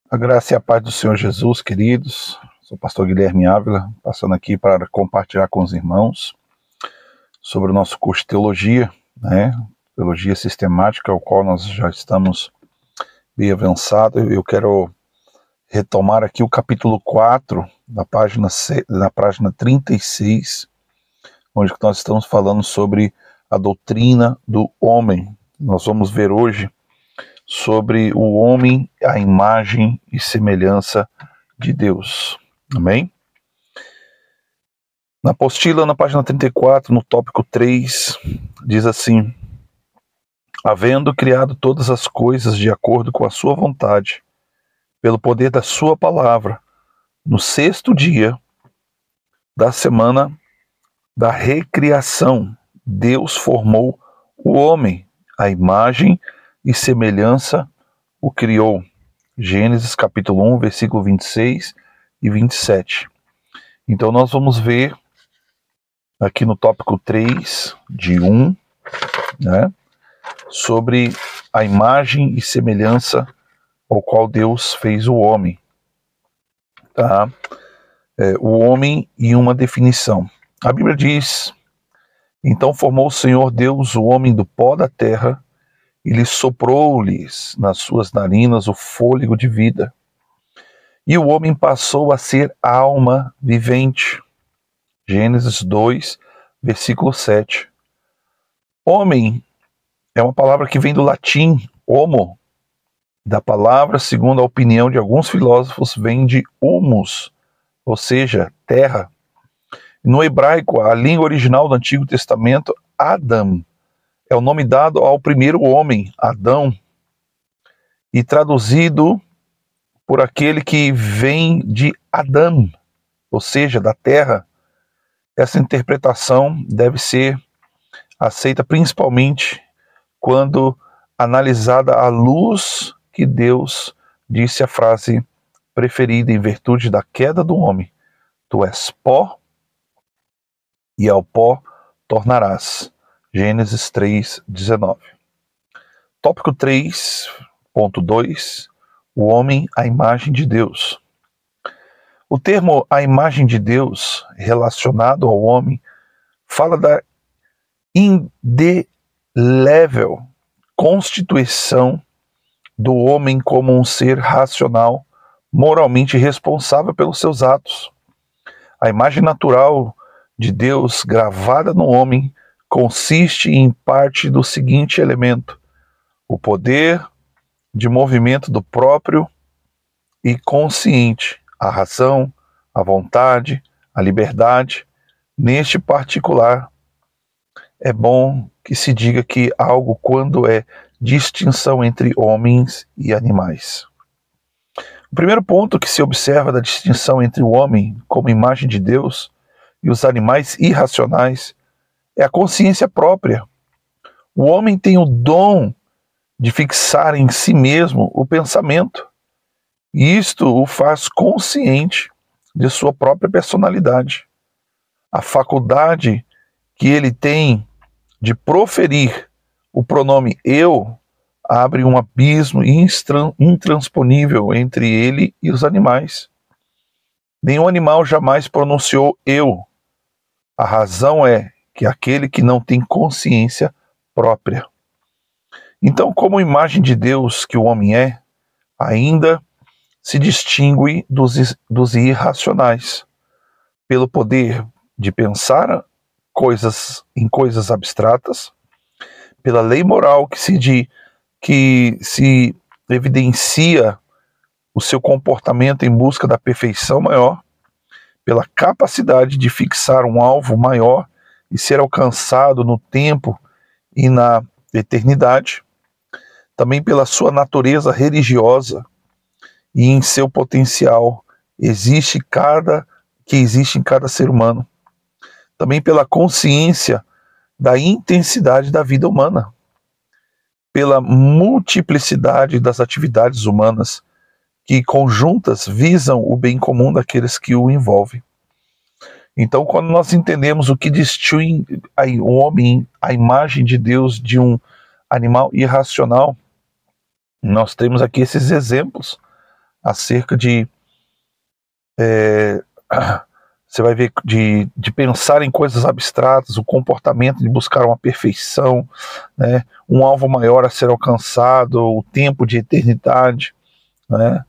A graça e a paz do Senhor Jesus, queridos. Sou o pastor Guilherme Ávila, passando aqui para compartilhar com os irmãos sobre o nosso curso de teologia, Teologia sistemática, ao qual nós já estamos bem avançados. Eu quero retomar aqui o capítulo 4, na página 36, onde nós estamos falando sobre a doutrina do homem. Nós vamos ver hoje sobre o homem, a imagem e semelhança de Deus. Amém? Na apostila, na página 34, no tópico 3, diz assim: havendo criado todas as coisas de acordo com a sua vontade, pelo poder da sua palavra, no sexto dia da semana da recriação, Deus formou o homem, a imagem e semelhança o criou. Gênesis capítulo 1, versículo 26 e 27. Então nós vamos ver aqui no tópico 3 de 1, sobre a imagem e semelhança ao qual Deus fez o homem. O homem e uma definição. A Bíblia diz: então formou o Senhor Deus o homem do pó da terra, e lhe soprou-lhes nas suas narinas o fôlego de vida. E o homem passou a ser alma vivente. Gênesis 2, versículo 7. Homem é uma palavra que vem do latim homo. Da palavra, segundo a opinião de alguns filósofos, vem de humus, ou seja, terra. No hebraico, a língua original do Antigo Testamento, Adam, é o nome dado ao primeiro homem, Adão, e traduzido por aquele que vem de Adam, ou seja, da terra. Essa interpretação deve ser aceita principalmente quando analisada à luz que Deus disse a frase preferida em virtude da queda do homem: tu és pó e ao pó tornarás. Gênesis 3:19. Tópico 3.2. O homem, a imagem de Deus. O termo a imagem de Deus, relacionado ao homem, fala da indelével constituição do homem como um ser racional, moralmente responsável pelos seus atos. A imagem natural de Deus gravada no homem consiste em parte do seguinte elemento: o poder de movimento do próprio e consciente, a razão, a vontade, a liberdade. Neste particular, é bom que se diga que algo quando é distinção entre homens e animais. O primeiro ponto que se observa da distinção entre o homem como imagem de Deus e os animais irracionais é a consciência própria. O homem tem o dom de fixar em si mesmo o pensamento, e isto o faz consciente de sua própria personalidade. A faculdade que ele tem de proferir o pronome eu abre um abismo intransponível entre ele e os animais. Nenhum animal jamais pronunciou eu. A razão é que aquele que não tem consciência própria. Então, como imagem de Deus que o homem é, ainda se distingue dos irracionais, pelo poder de pensar em coisas abstratas, pela lei moral que se evidencia o seu comportamento em busca da perfeição maior, pela capacidade de fixar um alvo maior e ser alcançado no tempo e na eternidade, também pela sua natureza religiosa e em seu potencial que existe em cada ser humano, também pela consciência da intensidade da vida humana, pela multiplicidade das atividades humanas que conjuntas visam o bem comum daqueles que o envolvem. Então, quando nós entendemos o que distingue o homem, a imagem de Deus, de um animal irracional, nós temos aqui esses exemplos acerca de você vai ver de pensar em coisas abstratas, o comportamento de buscar uma perfeição, né, um alvo maior a ser alcançado, o tempo de eternidade, né,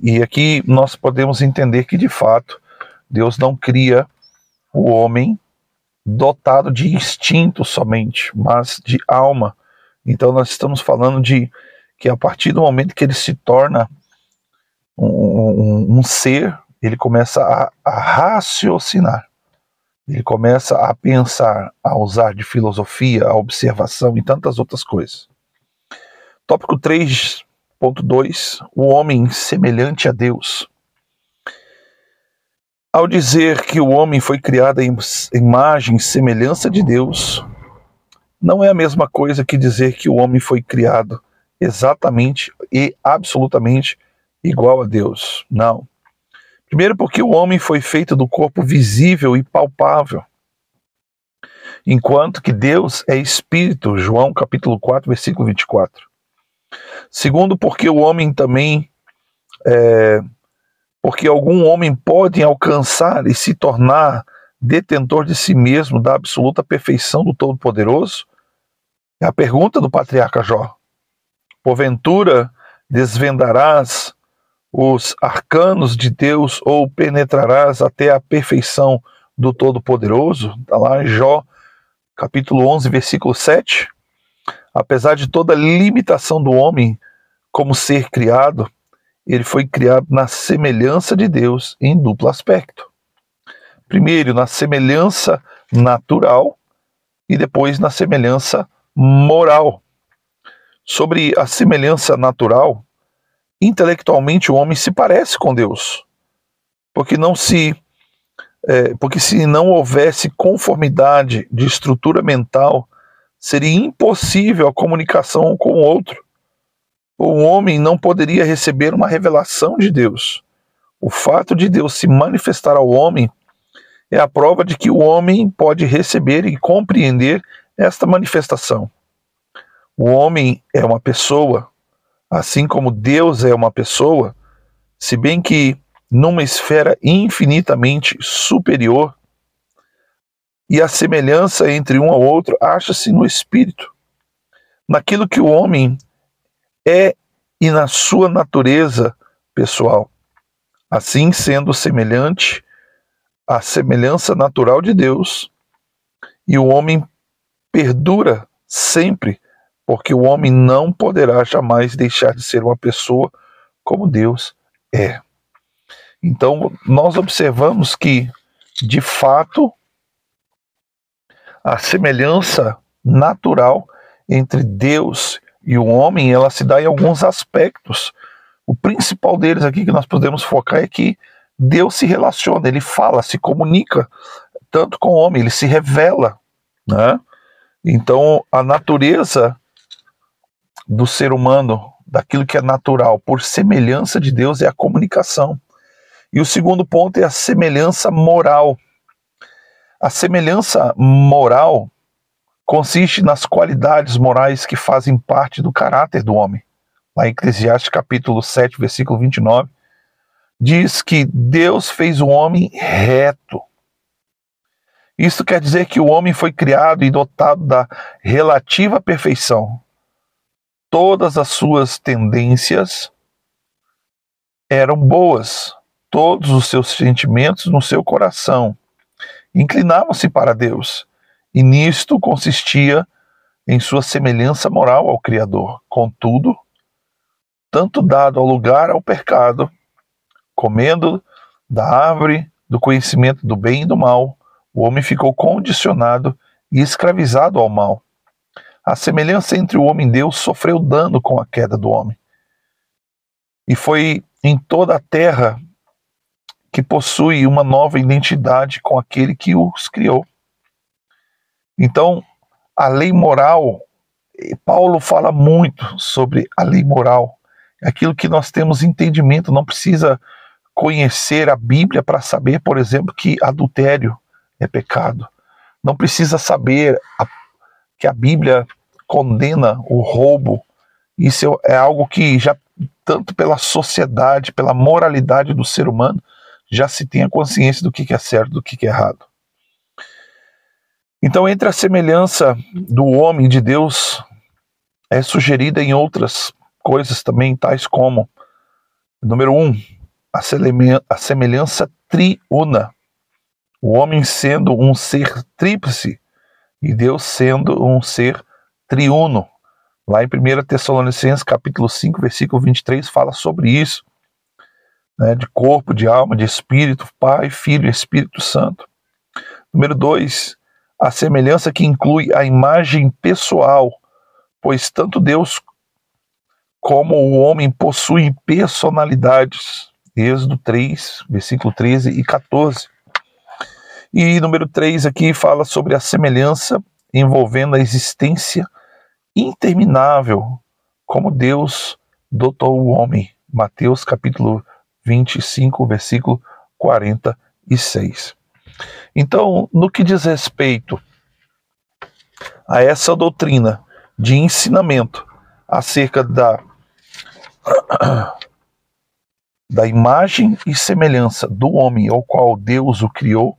e aqui nós podemos entender que de fato Deus não cria o homem dotado de instinto somente, mas de alma. Então nós estamos falando de que a partir do momento que ele se torna um ser, ele começa a raciocinar, ele começa a pensar, a usar de filosofia, a observação e tantas outras coisas. Tópico 3.2, o homem semelhante a Deus. Ao dizer que o homem foi criado em imagem e semelhança de Deus, não é a mesma coisa que dizer que o homem foi criado exatamente e absolutamente igual a Deus. Não. Primeiro porque o homem foi feito do corpo visível e palpável, enquanto que Deus é espírito, João capítulo 4, versículo 24. Segundo porque o homem também, porque algum homem pode alcançar e se tornar detentor de si mesmo da absoluta perfeição do Todo-Poderoso? É a pergunta do patriarca Jó. Porventura desvendarás os arcanos de Deus ou penetrarás até a perfeição do Todo-Poderoso? Está lá em Jó, capítulo 11, versículo 7. Apesar de toda limitação do homem como ser criado, ele foi criado na semelhança de Deus em duplo aspecto. Primeiro, na semelhança natural e depois na semelhança moral. Sobre a semelhança natural, intelectualmente o homem se parece com Deus, porque se não houvesse conformidade de estrutura mental, seria impossível a comunicação com o outro. O homem não poderia receber uma revelação de Deus. O fato de Deus se manifestar ao homem é a prova de que o homem pode receber e compreender esta manifestação. O homem é uma pessoa, assim como Deus é uma pessoa, se bem que numa esfera infinitamente superior, e a semelhança entre um ao outro acha-se no espírito, naquilo que o homem é e na sua natureza pessoal. Assim, sendo semelhante à semelhança natural de Deus, e o homem perdura sempre, porque o homem não poderá jamais deixar de ser uma pessoa como Deus é. Então, nós observamos que, de fato, a semelhança natural entre Deus e o homem, ela se dá em alguns aspectos. O principal deles aqui que nós podemos focar é que Deus se relaciona, ele fala, se comunica tanto com o homem, ele se revela, né? Então, a natureza do ser humano, daquilo que é natural, por semelhança de Deus, é a comunicação. E o segundo ponto é a semelhança moral. A semelhança moral consiste nas qualidades morais que fazem parte do caráter do homem. Lá em Eclesiastes capítulo 7, versículo 29, diz que Deus fez o homem reto. Isso quer dizer que o homem foi criado e dotado da relativa perfeição. Todas as suas tendências eram boas, todos os seus sentimentos no seu coração inclinavam-se para Deus, e nisto consistia em sua semelhança moral ao Criador. Contudo, tanto dado ao lugar ao pecado, comendo da árvore do conhecimento do bem e do mal, o homem ficou condicionado e escravizado ao mal. A semelhança entre o homem e Deus sofreu dano com a queda do homem. E foi em toda a terra que possui uma nova identidade com aquele que os criou. Então, a lei moral, Paulo fala muito sobre a lei moral, aquilo que nós temos entendimento, não precisa conhecer a Bíblia para saber, por exemplo, que adultério é pecado. Não precisa saber que a Bíblia condena o roubo. Isso é algo que já tanto pela sociedade, pela moralidade do ser humano, já se tem a consciência do que é certo, do que é errado. Então, entre a semelhança do homem e de Deus, é sugerida em outras coisas também, tais como, número 1, a semelhança triuna. O homem sendo um ser tríplice e Deus sendo um ser triuno. Lá em 1 Tessalonicenses, capítulo 5, versículo 23, fala sobre isso, né, de corpo, de alma, de espírito, Pai, Filho e Espírito Santo. Número 2, a semelhança que inclui a imagem pessoal, pois tanto Deus como o homem possuem personalidades. Êxodo 3, versículo 13 e 14. E número 3 aqui fala sobre a semelhança envolvendo a existência interminável, como Deus dotou o homem. Mateus capítulo 25, versículo 46. Então, no que diz respeito a essa doutrina de ensinamento acerca da imagem e semelhança do homem ao qual Deus o criou,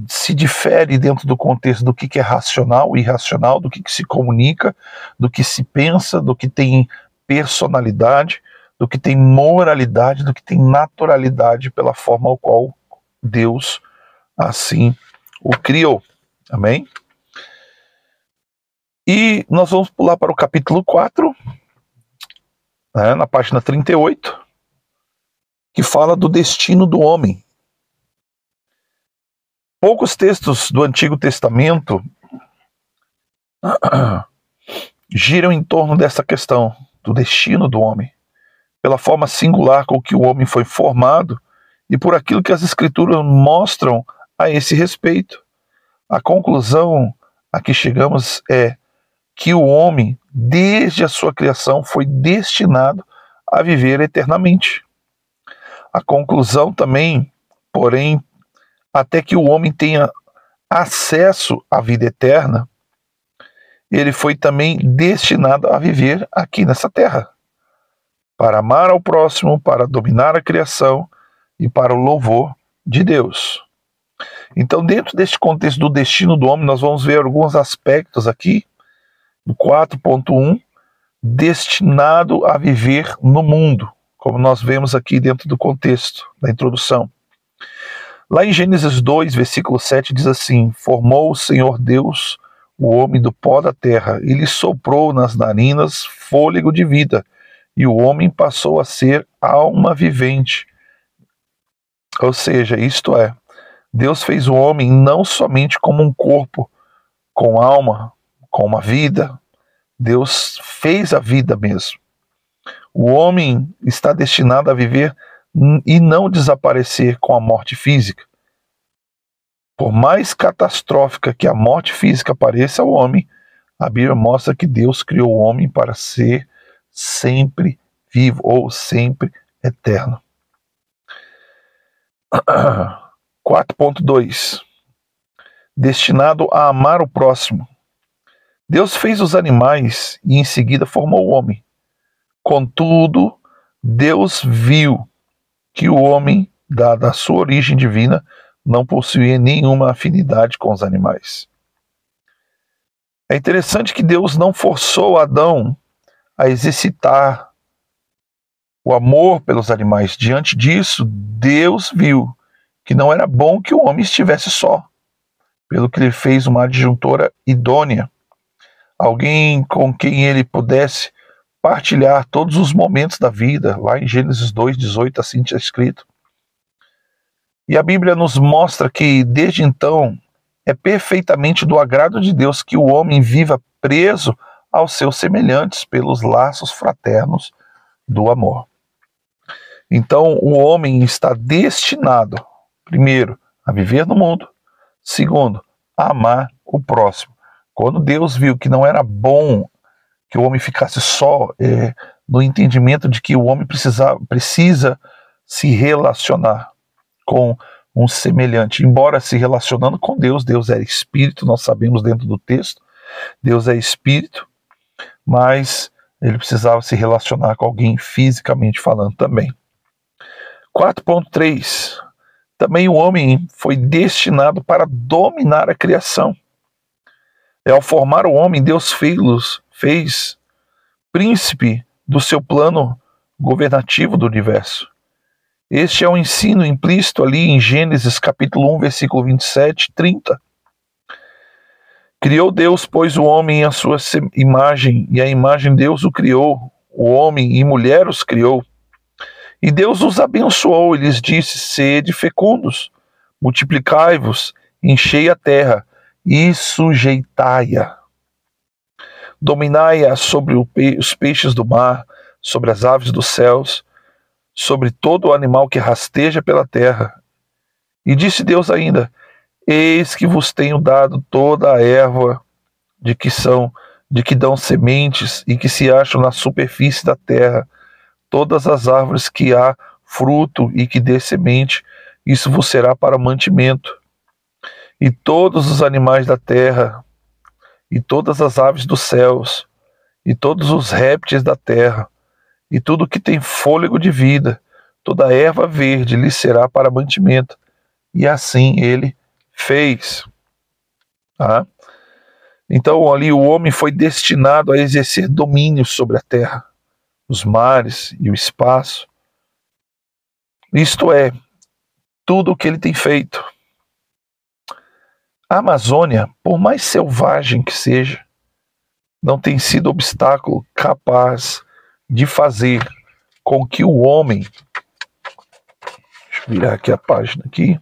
se difere dentro do contexto do que é racional e irracional, do que se comunica, do que se pensa, do que tem personalidade, do que tem moralidade, do que tem naturalidade pela forma ao qual Deus assim o criou. Amém? E nós vamos pular para o capítulo 4, né, na página 38, que fala do destino do homem. Poucos textos do Antigo Testamento giram em torno dessa questão do destino do homem, pela forma singular com que o homem foi formado e por aquilo que as Escrituras mostram a esse respeito. A conclusão a que chegamos é que o homem, desde a sua criação, foi destinado a viver eternamente. A conclusão também, porém, até que o homem tenha acesso à vida eterna, ele foi também destinado a viver aqui nessa terra, para amar ao próximo, para dominar a criação e para o louvor de Deus. Então, dentro deste contexto do destino do homem, nós vamos ver alguns aspectos aqui, do 4.1, destinado a viver no mundo, como nós vemos aqui dentro do contexto da introdução. Lá em Gênesis 2, versículo 7, diz assim: formou o Senhor Deus o homem do pó da terra, e lhe soprou nas narinas fôlego de vida, e o homem passou a ser alma vivente. Ou seja, isto é, Deus fez o homem não somente como um corpo, com alma, com uma vida. Deus fez a vida mesmo. O homem está destinado a viver e não desaparecer com a morte física. Por mais catastrófica que a morte física pareça ao homem, a Bíblia mostra que Deus criou o homem para ser sempre vivo ou sempre eterno. 4.2 Destinado a amar o próximo. Deus fez os animais e em seguida formou o homem. Contudo, Deus viu que o homem, dada a sua origem divina, não possuía nenhuma afinidade com os animais. É interessante que Deus não forçou Adão a exercitar o amor pelos animais. Diante disso, Deus viu que não era bom que o homem estivesse só, pelo que ele fez uma adjuntora idônea, alguém com quem ele pudesse partilhar todos os momentos da vida. Lá em Gênesis 2:18, assim está escrito. E a Bíblia nos mostra que, desde então, é perfeitamente do agrado de Deus que o homem viva preso aos seus semelhantes pelos laços fraternos do amor. Então, o homem está destinado, primeiro, a viver no mundo, segundo, a amar o próximo. Quando Deus viu que não era bom que o homem ficasse só, no entendimento de que o homem precisa se relacionar com um semelhante, embora se relacionando com Deus, Deus é espírito, nós sabemos dentro do texto, Deus é espírito, mas Ele precisava se relacionar com alguém fisicamente falando também. 4.3. Também o homem foi destinado para dominar a criação. Ao formar o homem, Deus fez príncipe do seu plano governativo do universo. Este é um ensino implícito ali em Gênesis capítulo 1, versículo 27 e 30. Criou Deus, pois, o homem à sua imagem, e a imagem de Deus o criou, o homem e mulher os criou. E Deus os abençoou e lhes disse: sede fecundos, multiplicai-vos, enchei a terra e sujeitai-a. Dominai-a sobre os peixes do mar, sobre as aves dos céus, sobre todo o animal que rasteja pela terra. E disse Deus ainda: eis que vos tenho dado toda a erva de que dão sementes e que se acham na superfície da terra, todas as árvores que há fruto e que dê semente, isso vos será para mantimento. E todos os animais da terra, e todas as aves dos céus, e todos os répteis da terra, e tudo que tem fôlego de vida, toda a erva verde lhe será para mantimento. E assim ele fez. Então ali o homem foi destinado a exercer domínio sobre a terra, os mares e o espaço. Isto é, tudo o que ele tem feito. A Amazônia, por mais selvagem que seja, não tem sido obstáculo capaz de fazer com que o homem... Deixa eu virar aqui a página aqui.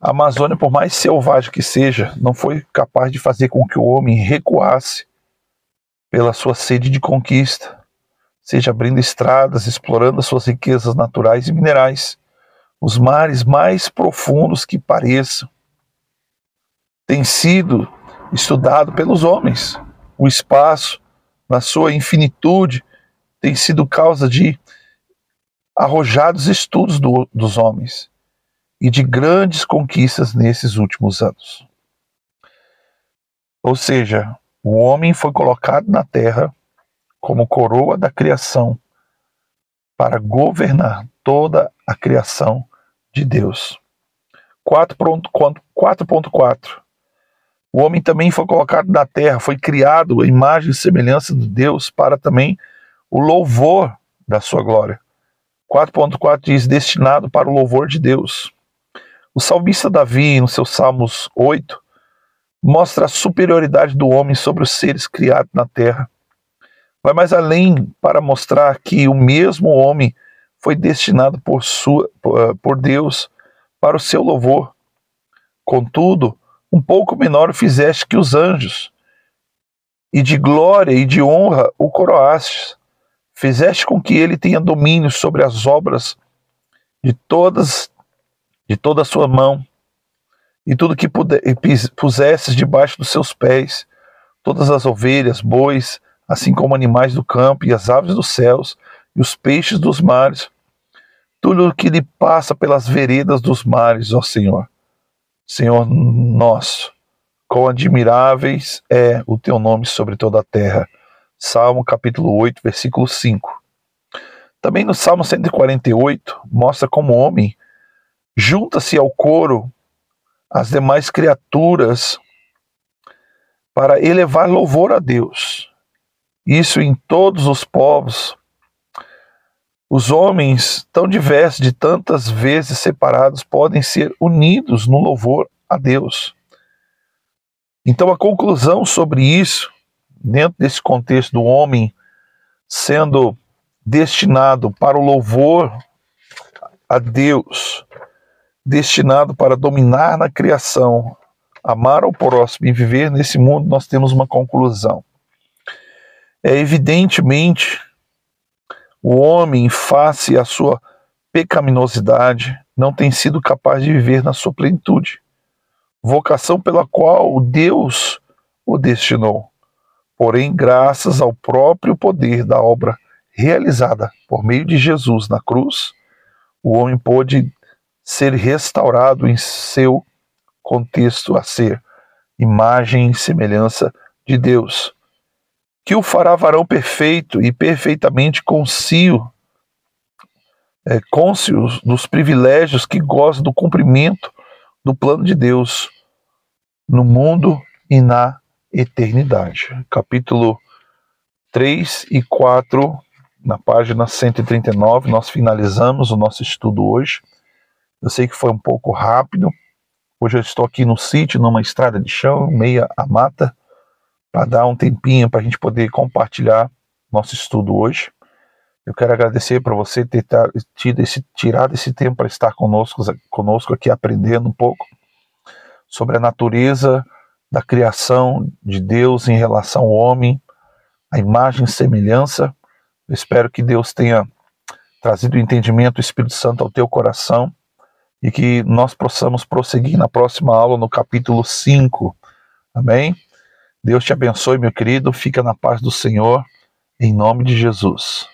A Amazônia, por mais selvagem que seja, não foi capaz de fazer com que o homem recuasse pela sua sede de conquista, seja abrindo estradas, explorando as suas riquezas naturais e minerais, os mares mais profundos que pareçam. Tem sido estudado pelos homens. O espaço, na sua infinitude, tem sido causa de arrojados estudos dos homens e de grandes conquistas nesses últimos anos. Ou seja, o homem foi colocado na terra como coroa da criação para governar toda a criação de Deus. 4.4. O homem também foi colocado na terra, foi criado à imagem e semelhança de Deus para também o louvor da sua glória. 4.4 diz: destinado para o louvor de Deus. O salmista Davi, no seu Salmos 8, mostra a superioridade do homem sobre os seres criados na terra. Vai mais além para mostrar que o mesmo homem foi destinado por Deus para o seu louvor. Contudo, um pouco menor o fizeste que os anjos, e de glória e de honra o coroastes. Fizeste com que ele tenha domínio sobre as obras de toda a sua mão, e tudo que pusesses debaixo dos seus pés, todas as ovelhas, bois, assim como animais do campo, e as aves dos céus, e os peixes dos mares, tudo o que lhe passa pelas veredas dos mares, ó Senhor. Senhor nosso, quão admiráveis é o teu nome sobre toda a terra. Salmo capítulo 8, versículo 5. Também no Salmo 148, mostra como o homem junta-se ao coro as demais criaturas para elevar louvor a Deus. Isso em todos os povos. Os homens, tão diversos, de tantas vezes separados, podem ser unidos no louvor a Deus. Então a conclusão sobre isso, dentro desse contexto do homem sendo destinado para o louvor a Deus, destinado para dominar na criação, amar ao próximo e viver nesse mundo, nós temos uma conclusão. Evidentemente, o homem, face à sua pecaminosidade, não tem sido capaz de viver na sua plenitude, vocação pela qual Deus o destinou. Porém, graças ao próprio poder da obra realizada por meio de Jesus na cruz, o homem pôde ser restaurado em seu contexto a ser imagem e semelhança de Deus, que o fará varão perfeito e perfeitamente cônscio dos privilégios que goza do cumprimento do plano de Deus no mundo e na eternidade. Capítulo 3 e 4, na página 139, nós finalizamos o nosso estudo hoje. Eu sei que foi um pouco rápido. Hoje eu estou aqui no sítio, numa estrada de chão, meia a mata, para dar um tempinho para a gente poder compartilhar nosso estudo hoje. Eu quero agradecer para você ter tirado esse tempo para estar conosco aqui aprendendo um pouco sobre a natureza da criação de Deus em relação ao homem, a imagem e semelhança. Eu espero que Deus tenha trazido o entendimento do Espírito Santo ao teu coração e que nós possamos prosseguir na próxima aula no capítulo 5. Amém? Deus te abençoe, meu querido. Fica na paz do Senhor, em nome de Jesus.